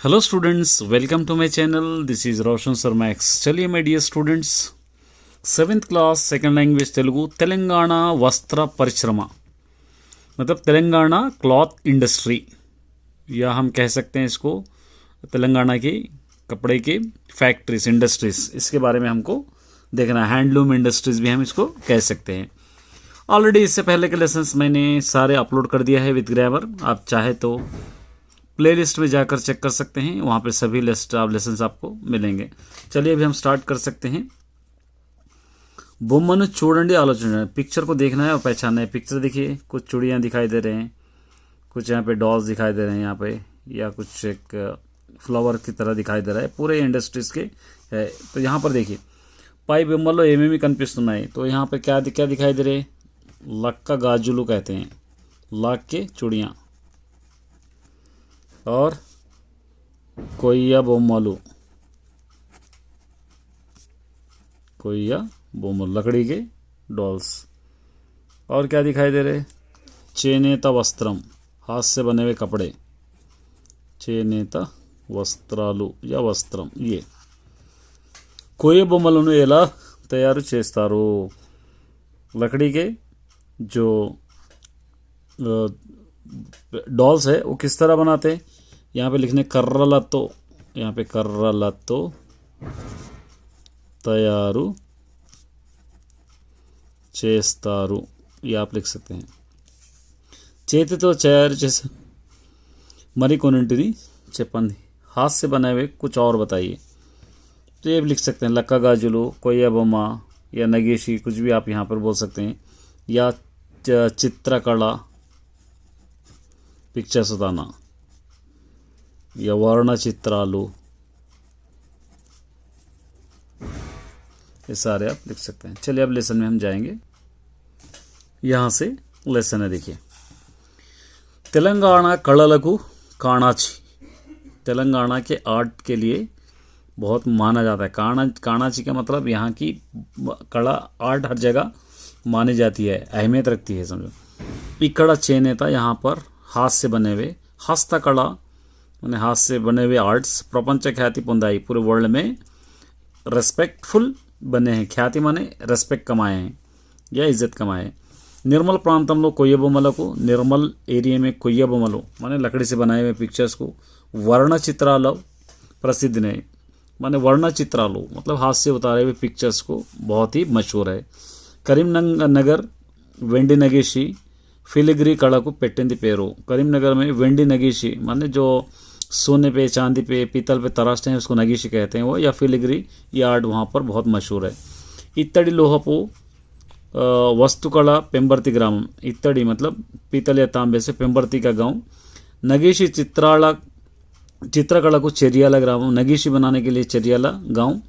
Hello students, welcome to my channel. This is Roshan Sharma X. चलिए my dear students, 7th class second language Telugu Telangana वस्त्र परिश्रम मतलब Telangana cloth industry, या हम कह सकते हैं इसको तेलंगाना की कपड़े की फैक्ट्रीज इंडस्ट्रीज, इसके बारे में हमको देखना है। हैंडलूम इंडस्ट्रीज भी हम इसको कह सकते हैं। ऑलरेडी इससे पहले के लेसन्स मैंने सारे अपलोड कर दिया है विद ग्रामर। आप चाहे तो प्लेलिस्ट में जाकर चेक कर सकते हैं, वहाँ पे सभी लिस्ट ऑफ लेसन्स आपको मिलेंगे। चलिए अभी हम स्टार्ट कर सकते हैं। बोम्मनु चूडंडी आलोचना, पिक्चर को देखना है और पहचानना है। पिक्चर देखिए, कुछ चूड़ियाँ दिखाई दे रहे हैं, कुछ यहाँ पे डॉल्स दिखाई दे रहे हैं यहाँ पे, या कुछ एक फ्लावर की तरह दिखाई दे रहा है, पूरे इंडस्ट्रीज के है। तो यहाँ पर देखिए पाई बొమ్మల్లో ఏమేమి కనిపిస్తున్నాయి। तो यहाँ पे क्या दिखाई दे रहे हैं, लक्का गाजुलू कहते हैं, लाख के चूड़ियाँ, और कोय्या बोम्मलू, कोय्या बोम्मलू लकड़ी के डॉल्स। और क्या दिखाई दे रहे, चेनेता वस्त्रम, हाथ से बने हुए कपड़े, చేనేత వస్త్రాలు या वस्त्रम। ये कोय्య బొమ్మలను ఎలా तैयार చేస్తారు, लकड़ी के जो डॉल्स है वो किस तरह बनाते हैं। यहाँ पे लिखने कर्रलतो, यहाँ पे कर्रलतो तैयारू చేస్తారు, ये आप लिख सकते हैं। చేతితో తయారు చేసే मरी कोनिंटिनी చెప్పండి, हाथ से बनाए हुए कुछ और बताइए। तो ये भी लिख सकते हैं लक्का गाजुलू, कोय्या बोमा या नगेशी, कुछ भी आप यहाँ पर बोल सकते हैं। या चित्रकला, पिक्चर्स बताना, या वर्ण चित्रालू, ये सारे आप लिख सकते हैं। चलिए अब लेसन में हम जाएंगे। यहाँ से लेसन है, देखिए तेलंगाना कళలకు काणाची, तेलंगाना के आर्ट के लिए बहुत माना जाता है। काणाची का मतलब यहाँ की कला आर्ट हर जगह मानी जाती है, अहमियत रखती है, समझो। इकड़ा చేనేత, यहाँ पर हाथ से बने हुए, हस्तकला मैंने हाथ से बने हुए आर्ट्स प्रपंच ख्याति పొందాయి, पूरे वर्ल्ड में रेस्पेक्टफुल बने हैं। ख्याति माने रेस्पेक्ट कमाए हैं या इज्जत कमाए हैं। निर्मल प्रांతంలో కొయ్య బొమ్మలకు, निर्मल एरिया में కొయ్య బొమ్మలు माने लकड़ी से बनाए हुए पिक्चर्स को वर्ण चित्रालय प्रसिद्ध नहीं, माने वर्ण चित्रालय मतलब हाथ से उतारे हुए पिक्चर्स को बहुत ही मशहूर है। करीमनगर वेंडी नगेशी फिलिग्री कला को పెట్టింది పేరు। करीमनगर में वेंडी नगेशी माने जो सोने पे, चांदी पे, पीतल पे तराशते हैं उसको नगेशी कहते हैं वो, या फिलिग्री, ये आर्ट वहाँ पर बहुत मशहूर है। इत्तड़ी लोहपू वस्तुकला पेंबर्ती ग्राम, इत्तड़ी मतलब पीतल या तांबे से, पेंबर्ती का गांव। नगेशी चित्रकला को चेरियाला ग्राम, नगेशी बनाने के लिए चेरियाला गांव।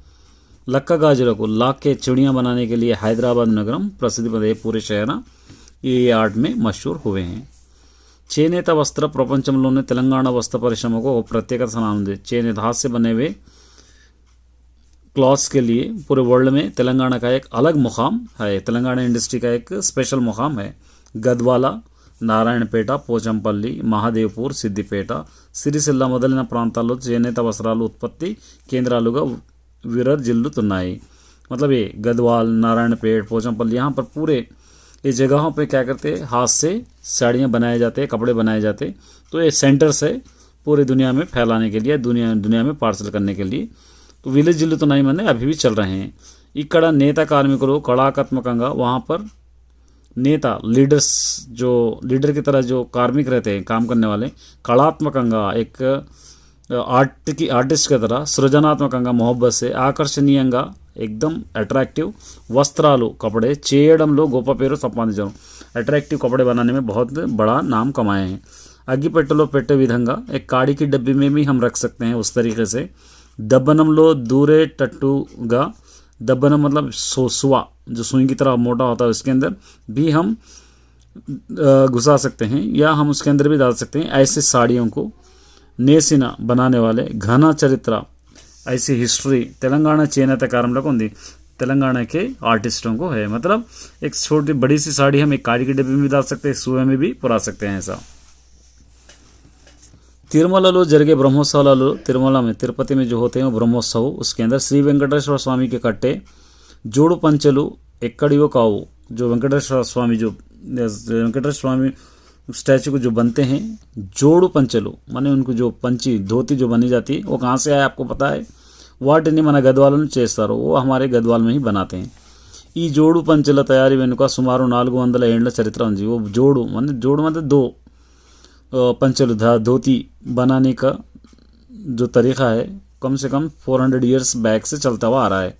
लक्का गाजुला को लाख के चूड़ियाँ बनाने के लिए हैदराबाद नगरम प्रसिद्ध है, पूरे शहर ये आर्ट में मशहूर हुए हैं। చేనేత వస్త్ర ప్రపంచంలోనే తెలంగాణ వస్త్ర పరిశ్రమకు ఒక ప్రత్యేకత స్థానం ఉంది। చేనేత हाथ से बने हुए क्लॉथ्स के लिए पूरे वर्ल्ड में तेलंगाना का एक अलग मुकाम है। तेलंगाना इंडस्ट्री का एक स्पेशल मुकाम है। गद्वाला, నారాయణపేట, పోచంపల్లి, మహాదేవ్పూర్, సిద్దిపేట, సిరిసిల్ల మొదలైన ప్రాంతాల్లో చేనేత వస్త్రాలు ఉత్పత్తి కేంద్రాలుగా విరాజిల్లుతున్నాయి। मतलब ये गदवाल, नारायणपेट, पोचमपल्ली, यहाँ पर पूरे ये जगहों पे क्या करते हैं, हाथ से साड़ियाँ बनाए जाते हैं, कपड़े बनाए जाते। तो ये सेंटर्स है पूरी दुनिया में फैलाने के लिए, दुनिया में पार्सल करने के लिए। तो विलेज जिले तो नहीं माने अभी भी चल रहे हैं। ఇక్కడ నేత కార్మికులు కళాత్మకంగా, वहाँ पर नेता लीडर्स, जो लीडर की तरह जो कार्मिक रहते हैं, काम करने वाले, कलात्मకంగా एक आर्टिस्ट की तरह సృజనాత్మకంగా, मोहब्बत से, ఆకర్షణీయంగా, एकदम अट्रैक्टिव वस्त्रालू कपड़े చేయడంలో గొప్ప పేరు సంపాదించారు। अट्रैक्टिव कपड़े बनाने में बहुत बड़ा नाम कमाए हैं। అగ్గిపెట్టెలో పెట్టే విధంగా, एक काड़ी की डब्बी में भी हम रख सकते हैं उस तरीके से। दब्बनमలో दूरेटట్టుగా, दब्बनम मतलब सुआ, जो सुई की तरह मोटा होता है, उसके अंदर भी हम घुसा सकते हैं, या हम उसके अंदर भी डाल सकते हैं। ऐसे साड़ियों को నేసిన बनाने वाले घना चरित्र, ऐसी हिस्ट्री तेलंगाना చేనేత కార్మికులకు ఉంది, तेलंगाना के आर्टिस्टों को है। मतलब एक छोटी बड़ी सी साड़ी हम एक काड़ी के डिब्बे में डाल सकते हैं, सुए में भी पुरा सकते हैं ऐसा। तिरुमలలో జరిగే బ్రహ్మోత్సవాలలో తిరుమల में तिरुपति में जो होते हैं वो ब्रह्मोत्सव, उसके अंदर श्री वेंकटेश्वर स्वामी के कट्टे जोड़ू पंचलू एक्कड़ियो काऊ, जो वेंकटेश्वर स्वामी जो वेंकटेश्वर स्वामी स्टैचू को जो बनते हैं जोड़ू पंचलू माने उनको जो पंची धोती जो बनी जाती है वो कहाँ से आए आपको पता है? వాటిని మన గద్వాలను చేస్తారు, वो हमारे गद्वाल में ही बनाते हैं। ఈ జోడు పంచెల తయారీ వెనుక సుమారు 400 ఏళ్ల చరిత్ర ఉంది। वो जोड़ू मतलब दो पंचल धोती बनाने का जो तरीका है कम से कम 400 इयर्स बैक से चलता हुआ आ रहा है।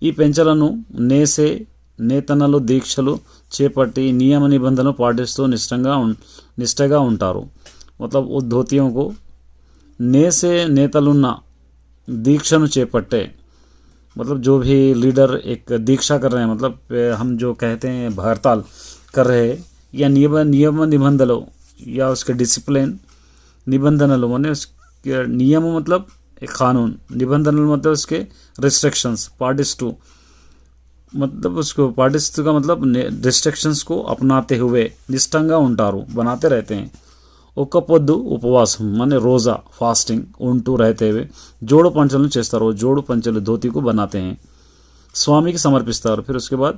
ఈ పెంచలను నేతనలు దీక్షలు చేపట్టి నియమ నిబంధనలు పాటిస్తూ నిష్టగా ఉంటారు। मतलब उस धोतियों को నేతలున్న दीक्षानु चेपट्टे मतलब जो भी लीडर एक दीक्षा कर रहे हैं, मतलब हम जो कहते हैं हड़ताल कर रहे हैं या नियम निबंधनों या उसके डिसिप्लिन निबंधनों माने उसके नियम मतलब एक कानून, निबंधनों मतलब उसके रिस्ट्रिक्शंस, पार्टिस टू मतलब उसको पार्टिस का मतलब रिस्ट्रिक्शंस को अपनाते हुए निष्ठंगा उंटारू बनाते रहते हैं। ఒక్క పొద్దు ఉపవాసం माने रोज़ा फास्टिंग ఉంటూ रहते हुए जोड़ो पंचలను చేస్తారు। जोड़ो पंचలు धोती को बनाते हैं, स्वामी की समर्पिస్తారు, फिर उसके बाद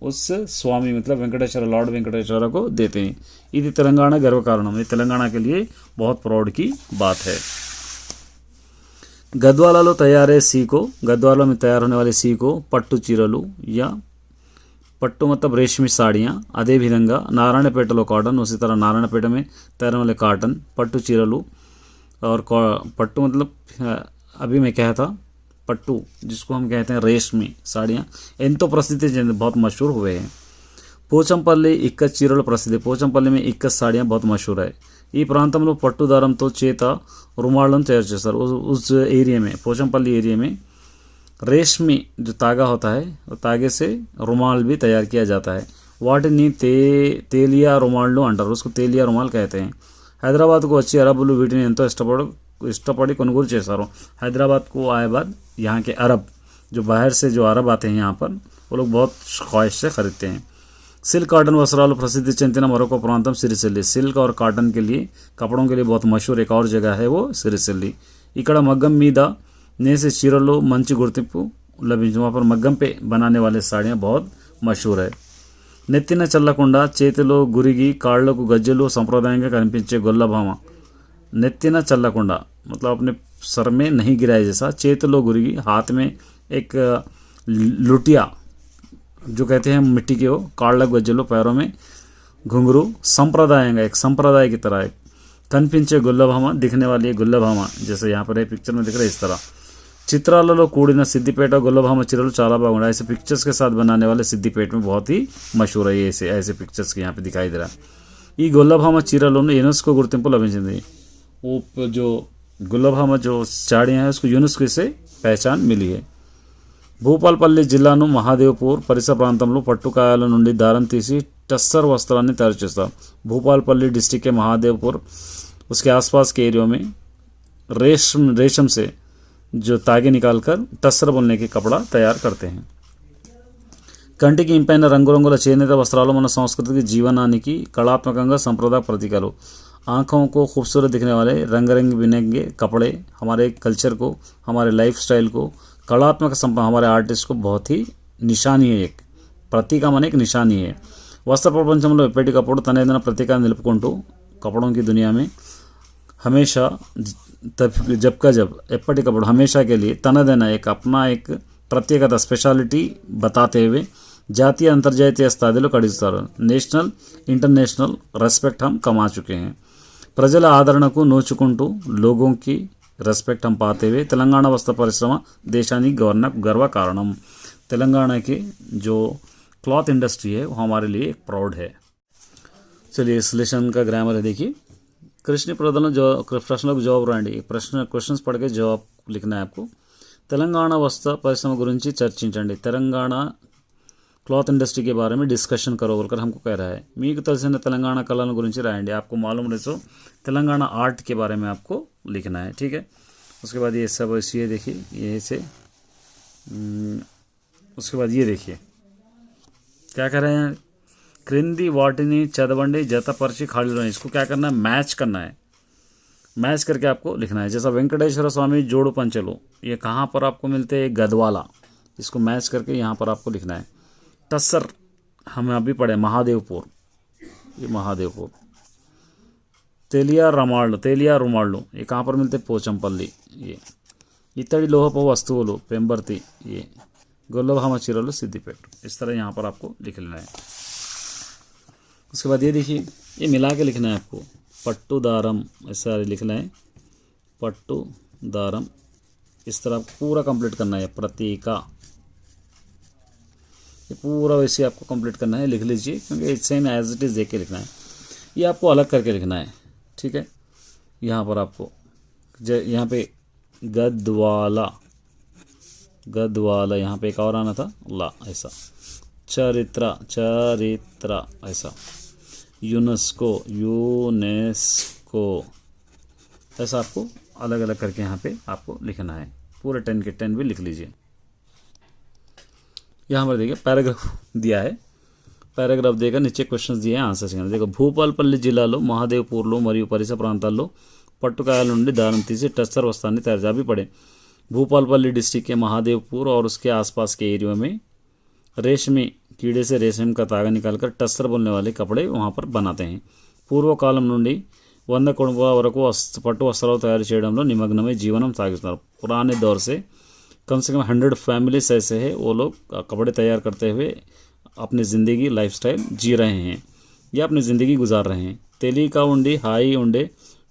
उस स्वामी मतलब वेंकटेश्वर लॉर्ड वेंकटेश्वर को देते हैं। ఇది तेलंगाना गर्व कारणम, ये तेलंगाना के लिए बहुत प्राउड की बात है। गद्वाలలో तैयारे सीको, गद्वालों में तैयार होने वाले सी को पट्टू चीरलू या पट्टू मतलब रेशमी साड़ियाँ, अदे विधंगा नारायणपेटलो कॉटन, उसी तरह नारायणपेट में तैरने वाले कॉटन पट्टू चीरलू और पट्टू मतलब अभी मैं कहा था पट्टू जिसको हम कहते हैं रेशमी साड़ियाँ ఎంతో ప్రసిద్ధి చెంది बहुत मशहूर हुए हैं। పోచంపల్లి ఇక్కత్ చీరలు ప్రసిద్ధి, పోచంపల్లి में इक्कत साड़ियाँ बहुत मशहूर है। ఈ ప్రాంతంలో పట్టు దారంతో చేత రుమాలను తయారు చేస్తారు। उस एरिया में పోచంపల్లి एरिया में रेशमी जो तागा होता है वो तागे से रुमाल भी तैयार किया जाता है। वाटिनी तेलिया रुमाल अंटाరు, उसको तेलिया रुमाल कहते हैं। हैदराबाद को వచ్చి అరబులు వీటిని ఎంతో ఇష్టపడి కొనుగోలు చేశారు। हैदराबाद को आए बाद यहाँ के अरब जो बाहर से जो अरब आते हैं यहाँ पर वो लोग बहुत ख्वाहिश से खरीदते हैं। सिल्क काटन वस्त्राలు ప్రసిద్ధి చెందిన మరొక ప్రాంతం సిరిసిల్లి। सिल्क और काटन के लिए कपड़ों के लिए बहुत मशहूर एक और जगह है वो सिरिसिल्ली। ఇక్కడ మగ్గం మీద నేసే చీరలు మంచి గుర్తింపు లభించింది, वहाँ पर मग्गम पे बनाने वाले साड़ियाँ बहुत मशहूर है। నెత్తిన చల్లకుండా చేతిలో గురిగి కాళ్ళకు గజ్జెలు సంప్రదాయంగా కనిపించే గొల్లభామ। నెత్తిన చల్లకుండా मतलब अपने सर में नहीं गिराए जैसा, చేతిలో గురిగి हाथ में एक लुटिया जो कहते हैं मिट्टी के, हो काళ్ళకు గజ్జెలు पैरों में घुंघरू, संप्रदायंगा एक संप्रदाय की तरह एक कनिపించే గొల్లభామ, दिखने वाली है गొల్లభామ जैसे यहाँ पर पिक्चर में दिख रहा है इस तरह। चित्राలలో కూడిన సిద్దిపేట గొల్లభామ చీరలు చాలా బాగున్నాయి। ऐसे पिक्चर्स के साथ बनाने वाले सिद्धिपेट में बहुत ही मशहूर है ये ऐसे पिक्चर्स के यहाँ पे दिखाई दे रहा है। ఈ గొల్లభామ చీరలను యునెస్కో గుర్తింపు లభించింది। वो जो గొల్లభామ जो साड़ियाँ हैं उसको यूनेस्को से पहचान मिली है। భూపాల్పల్లి జిల్లాను మహాదేవ్పూర్ పరిసర ప్రాంతంలో పట్టుకాయల నుండి దారం తీసి టస్సర్ వస్త్రాన్ని తయారు చేస్తారు। भूपालपल्ली डिस्ट्रिक्ट के महादेवपुर उसके आसपास के एरिया में रेशम से जो तागे निकालकर टस्सर बोलने के कपड़ा तैयार करते हैं। కంటికి ఇంపైన రంగురంగుల చేనేత వస్త్రాలు మన సంస్కృతికి జీవనానికి కళాత్మకంగా సంప్రదాయ ప్రతీకలు। आँखों को खूबसूरत दिखने वाले रंग बिरंगे कपड़े हमारे कल्चर को, हमारे लाइफ स्टाइल को, कलात्मक हमारे आर्टिस्ट को बहुत ही निशानी है, एक प्रतीक माने एक निशानी है। వస్త్ర ప్రపంచంలో ఎప్పటికప్పుడు తనదైన ప్రతీకాన్ని నిలుపుకుంటూ कपड़ों की दुनिया में हमेशा जब का जब ఎప్పటికప్పుడు हमेशा के लिए तनदైన एक अपना एक ప్రత్యేకత స్పెషాలిటీ बताते हुए जातीय अंतर्जातीय స్థాయిలో కడిస్తారు। నేషనల్ इंटरनेशनल रेस्पेक्ट हम कमा चुके हैं। ప్రజల ఆదరణకు నోచుకుంటూ लोगों की रेस्पेक्ट हम पाते हुए तेलंगाना वस्त्र परिश्रम देशाనికి गर्व कारणम। तेलंगाना के जो क्लॉथ इंडस्ट्री है वो हमारे लिए एक प्राउड है। चलिए इस लेसन का ग्रामर है, देखिए कृष्ण प्रश्न जो प्रश्नों को जवाब रांడి, क्वेश्चंस पढ़ के जवाब लिखना है आपको। तेलंगाना वस्त्र परिश्रम गुరించి చర్చించండి। तेलंगाना क्लॉथ इंडस्ट्री के बारे में डिस्कशन करो बोलकर हमको कह रहा है। మీకు తెలిసిన తెలంగాణ కళల గురించి రాయండి, आपको मालूम है सो तेलंगाना आर्ट के बारे में आपको लिखना है, ठीक है। उसके बाद ये सब ये देखिए ये से उसके बाद ये देखिए क्या कर रहे हैं, क्रिंदी वाटिनी चदवंडी जतपर्ची खाली रहे, इसको क्या करना है, मैच करना है। मैच करके आपको लिखना है। जैसा वेंकटेश्वर स्वामी जोड़ो पंचलो, ये कहाँ पर आपको मिलते हैं? गदवाला। इसको मैच करके यहाँ पर आपको लिखना है। टस्सर हम अभी पढ़े महादेवपुर, ये महादेवपुर। तेलिया रुमाళ్ళు ये कहाँ पर मिलते हैं? पोचमपल्ली। ये इतड़ी लोहप वस्तुओं पेंबर्ती, ये गोल्लभामा चीरलो सिद्धिपेट। इस तरह यहाँ पर आपको लिख लेना है। उसके बाद ये देखिए, ये मिला के लिखना है आपको। पट्टू दारम ऐसा लिखना है, पट्टू दारम। इस तरह आपको पूरा कंप्लीट करना है। प्रतीका, ये पूरा वैसे आपको कंप्लीट करना है, लिख लीजिए, क्योंकि सेम एज इट इज़ देख के लिखना है। ये आपको अलग करके लिखना है, ठीक है। यहाँ पर आपको यहाँ पे गदवाला यहाँ पे एक और आना था ला, ऐसा। चरित्रा ऐसा। यूनेस्को ऐसा आपको अलग अलग करके यहाँ पे आपको लिखना है। पूरे 10 के 10 भी लिख लीजिए। यहाँ पर देखिए पैराग्राफ दिया है, पैराग्राफ देकर नीचे क्वेश्चंस दिए हैं, आंसर्स करना। देखो, భూపాలపల్లి జిల్లాలో మహాదేవ్పూర్లో మరియు పరిసర ప్రాంతాల్లో పట్టుకాయల నుండి దారం తీసి టస్సర్ वस्त्राన్ని तैयार अभी पढ़े। भूपालपल्ली डिस्ट्रिक्ट के महादेवपुर और उसके आसपास के एरिया में रेशमी कीड़े से रेशम का धागा निकालकर टस्सर बोलने वाले कपड़े वहाँ पर बनाते हैं। పూర్వకాలం నుండి 100 కుటుంబాల వరకు పట్టు వస్త్రాలు తయారు చేయడంలో నిమగ్నమై జీవనం సాగిస్తున్నారు। पुराने दौर से कम 100 फैमिलीज ऐसे है, वो लोग कपड़े तैयार करते हुए अपनी ज़िंदगी लाइफस्टाइल जी रहे हैं या अपनी ज़िंदगी गुजार रहे हैं। तेली का उंडी हाई उंडे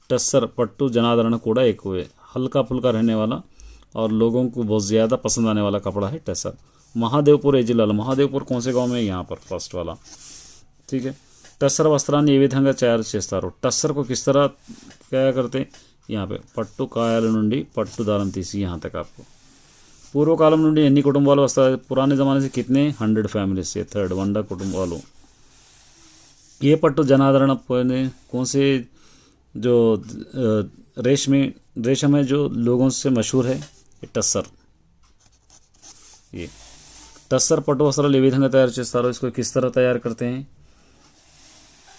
टस्सर पट्टू जनादरण कूड़ा एक हुए, हल्का फुल्का रहने वाला और लोगों को बहुत ज़्यादा पसंद आने वाला कपड़ा है टस्सर। महादेवपुर ఏ జిల్లాలో? महादेवपुर कौन से गांव में? यहाँ पर फर्स्ट वाला, ठीक है। टस्सर वस्त्राన్ని ఏ విధంగా తయారు చేస్తారు? टस्सर को किस तरह क्या करते हैं? यहाँ पे పట్టు కాయల నుండి పట్టు దారం తీసి यहाँ तक आपको। పూర్వకాలం నుండి ఎన్ని కుటుంబాలు వస్తాయి? पुराने ज़माने से कितने? 100 फैमिली से। थर्ड 100 कुटुंबाలు। ये पट्टू जनादरण कौन से जो रेशम है जो लोगों से मशहूर है? ये टस्सर। ये टस्सर पट्टू वस्त्राలు ఏ విధంగా తయారు చేస్తారో, इसको किस तरह तैयार करते हैं?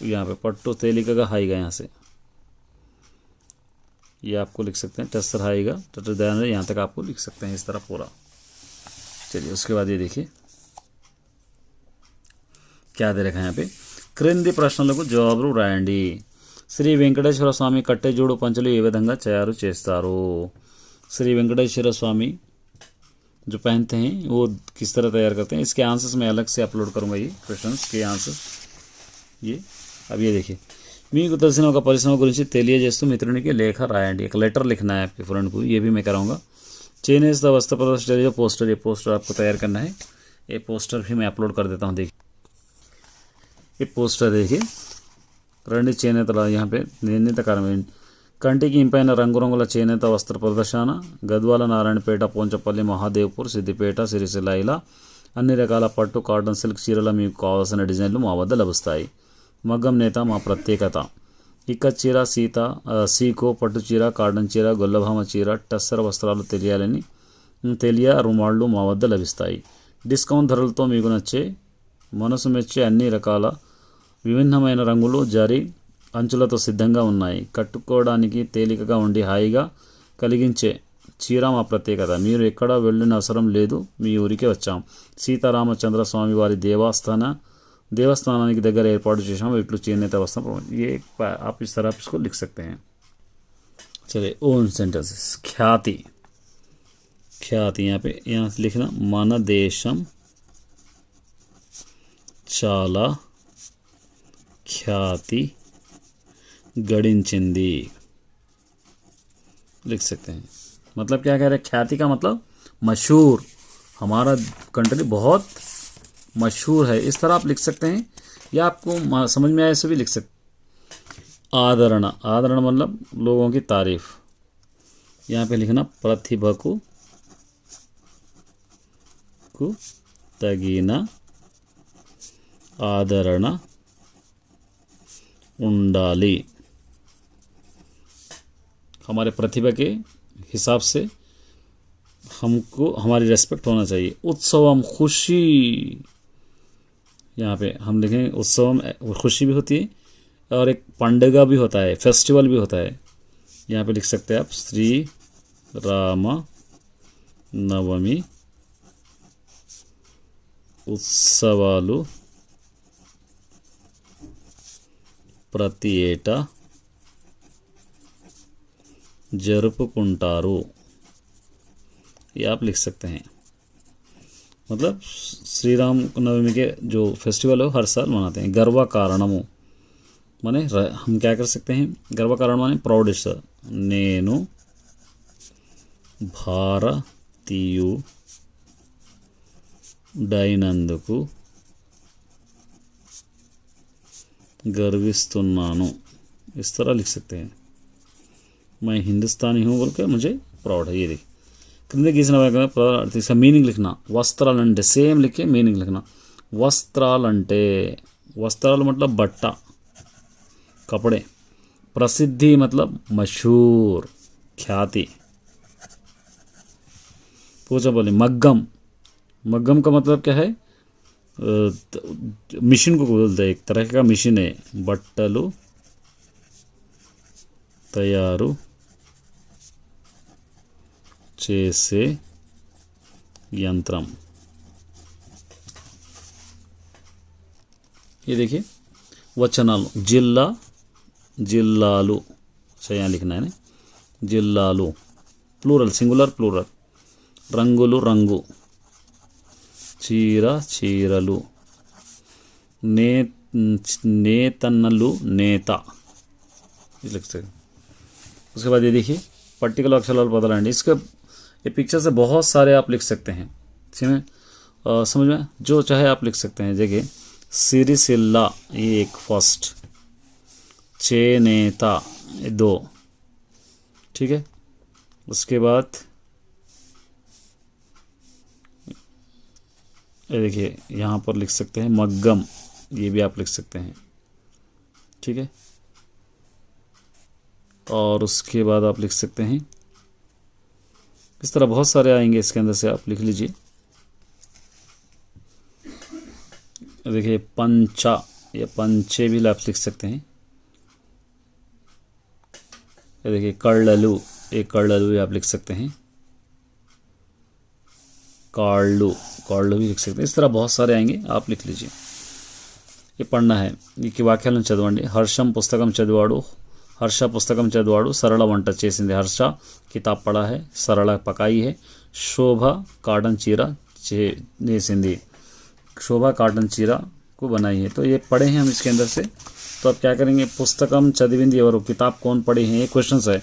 यहाँ पे पट्टू तेलिका का हाईगा, यहाँ से ये आपको लिख सकते हैं। टस्सर हाईगा टटर दयान, यहाँ तक आपको लिख सकते हैं इस तरह पूरा। चलिए, उसके बाद ये देखिए क्या दे रखा है यहाँ पे। క్రింది ప్రశ్నలకు జవాబులు రాయండి। శ్రీ వెంకటేశ్వర స్వామి కట్టెజోడు పంచలు ఏ విధంగా తయారు చేస్తారు? श्री वेंकटेश्वर स्वामी जो पहनते हैं वो किस तरह तैयार करते हैं? इसके आंसर्स मैं अलग से अपलोड करूँगा, ये क्वेश्चंस के आंसर्स। ये अब ये देखिए, మీకు తెలిసిన ఒక పరిశ్రమ గురించి తెలియజేస్తూ మిత్రునికి లేఖ రాయండి। एक लेटर लिखना है आपके फ्रेंड को, ये भी मैं कराऊंगा। चेनेस द वस्त्र प्रदर्शन जो पोस्टर, ये पोस्टर आपको तैयार करना है। ये पोस्टर भी मैं अपलोड कर देता हूँ। देखिए ये पोस्टर देखिए, రండి చేనేత यहाँ पे निर्णीत కార్యక్రమం। కంటికి ఇంపైన రంగురంగుల చేనేత వస్త్ర ప్రదర్శన గద్వాల, నారాయణపేట, పోంచపల్లి, మహాదేవ్పూర్, సిద్దిపేట, సిరిసిల్ల ఇలా అన్ని రకాల పట్టు, కాటన్, సిల్క్ చీరల మీకు కావాల్సిన డిజైన్లు మా వద్ద లభిస్తాయి। మగ్గం నేత మా ప్రత్యేకత। ఇక్కత్ చీర, సీకో పట్టు చీర, కాటన్ చీర, గొల్లభామ చీర, టస్సర్ వస్త్రాలు తెలియ రుమాళ్ళు మా వద్ద లభిస్తాయి। డిస్కౌంట్ ధరలతో మీకు నచ్చే మనసు మెచ్చే అన్ని రకాల విభిన్నమైన రంగులు జరీ అంచులతో సిద్ధంగా ఉన్నాయి। కట్టుకోవడానికి తేలికగా ఉండి హాయిగా కలిగించే చీర మా ప్రత్యేకత। మీరు ఎక్కడా వెళ్ళిన అవసరం లేదు, మీ ఊరికే వచ్చాం। సీతారామచంద్ర స్వామి వారి देवस्थानाనికి దగ్గర ఏర్పాటు చేశాము ఇట్లు చేనేత వస్త్రం। ये आप इस तरह इसको लिख सकते हैं। चलिए ओन सेंटेंसेस। ख्याति यहाँ से लिखना, మన దేశం చాలా ఖ్యాతి गढ़िंचिंदी लिख सकते हैं। मतलब क्या कह रहे हैं? ख्याति का मतलब मशहूर, हमारा कंट्री बहुत मशहूर है, इस तरह आप लिख सकते हैं। या आपको समझ में आए ऐसे भी लिख सकते। आदरण मतलब लोगों की तारीफ। यहाँ पे लिखना प्रतिभा को तगिना आदरण ఉండాలి। हमारे प्रतिभा के हिसाब से हमको हमारी रेस्पेक्ट होना चाहिए। उत्सवम खुशी, यहाँ पे हम लिखेंगे उत्सवम खुशी भी होती है और एक पंडगा भी होता है, फेस्टिवल भी होता है। यहाँ पे लिख सकते हैं आप श्री राम नवमी ఉత్సవాలు ప్రతి ఏటా జరుపుకుంటారు। ये आप लिख सकते हैं। मतलब श्री राम नवमी के जो फेस्टिवल है हर साल मनाते हैं। गर्व कारणमु माने हम क्या कर सकते हैं, गर्व कारण माने प्रौढिष्ट नेनु भारतीयु డైనందుకు गर्विस्तुन्नानु, इस तरह लिख सकते हैं। मैं हिंदुस्तानी हूँ बोल के मुझे प्राउड है। ये देखिए क्रिंद गीసిన వాక్యం इसका मीनिंग लिखना। वस्त्रालंटे सेम लिखे मीनिंग लिखना। वस्त्रालंटे वस्त्राल मतलब बट्टा कपड़े। प्रसिद्धि मतलब मशहूर ख्याति। पूछा बोले मग्गम, मग्गम का मतलब क्या है, मिशन को बोलते हैं, एक तरह का मिशन है। बट्टलु तैयारू చేసే यंत्रम। ये देखिए वचनालु जिल्ला जिल्लालु से यहाँ लिखना है ना, जिल्लालु प्लूरल सिंगुलर प्लूरल। रंगुलु रंगु, చీర చీరలు, नेतनलु नेता लिख सकते। उसके बाद ये देखिए पर्टिकुलर अक्षर बदलाएंगे। इसके ये पिक्चर से बहुत सारे आप लिख सकते हैं। इसमें समझ में जो चाहे आप लिख सकते हैं। जगह सिरिसिल्ला ये एक फर्स्ट, चेनेता ये दो, ठीक है। उसके बाद ये देखिए यहाँ पर लिख सकते हैं मग्गम, ये भी आप लिख सकते हैं, ठीक है। और उसके बाद आप लिख सकते हैं इस तरह बहुत सारे आएंगे, इसके अंदर से आप लिख लीजिए। देखिए पंचा, ये पंचे भी आप लिख सकते हैं। ये देखिए कड़लू, ये कड़लू भी आप लिख सकते हैं। काल्लू, काल्लू भी लिख सकते हैं। इस तरह बहुत सारे आएंगे, आप लिख लीजिए। ये पढ़ना है। ये वाक्याలను చదవండి। हर्षम पुस्तकम చదివాడు, हर्ष पुस्तकम చదివాడు, सरल వంట చేసింది। हर्ष किताब पढ़ा है, सरल पकाई है। शोभा काटन चीरा नेसिंदी, शोभा काटन चीरा को बनाई है। तो ये पढ़े हैं हम इसके अंदर से। तो अब क्या करेंगे, पुस्तकम చదివింది ఎవరు, किताब कौन पढ़े हैं, ये क्वेश्चन है।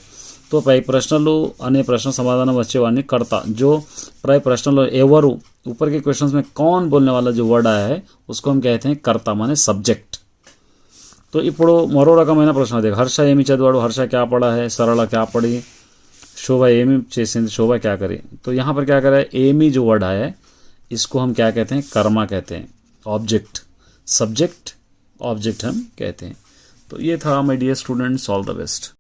तो పై ప్రశ్నలు అనే ప్రశ్న సమాధానం వచ్చేవాడిని కర్త। जो పై ప్రశ్నలో ఎవరు ऊपर के क्वेश्चंस में कौन बोलने वाला जो वर्ड आया है उसको हम कहते हैं कर्ता माने सब्जेक्ट। तो ఇప్పుడు మరో రకమైన ప్రశ్న देख, हर्ष ఏమి చదివాడు, हर्ष क्या पढ़ा है, सरला क्या पढ़ी, शोभा ఏమి చేసింది, शोभा क्या करी। तो यहाँ पर क्या करा है, एमी जो वर्ड आया है इसको हम क्या कहते हैं, कर्मा कहते हैं। ऑब्जेक्ट सब्जेक्ट ऑब्जेक्ट हम कहते हैं। तो ये था my dear students, all the best.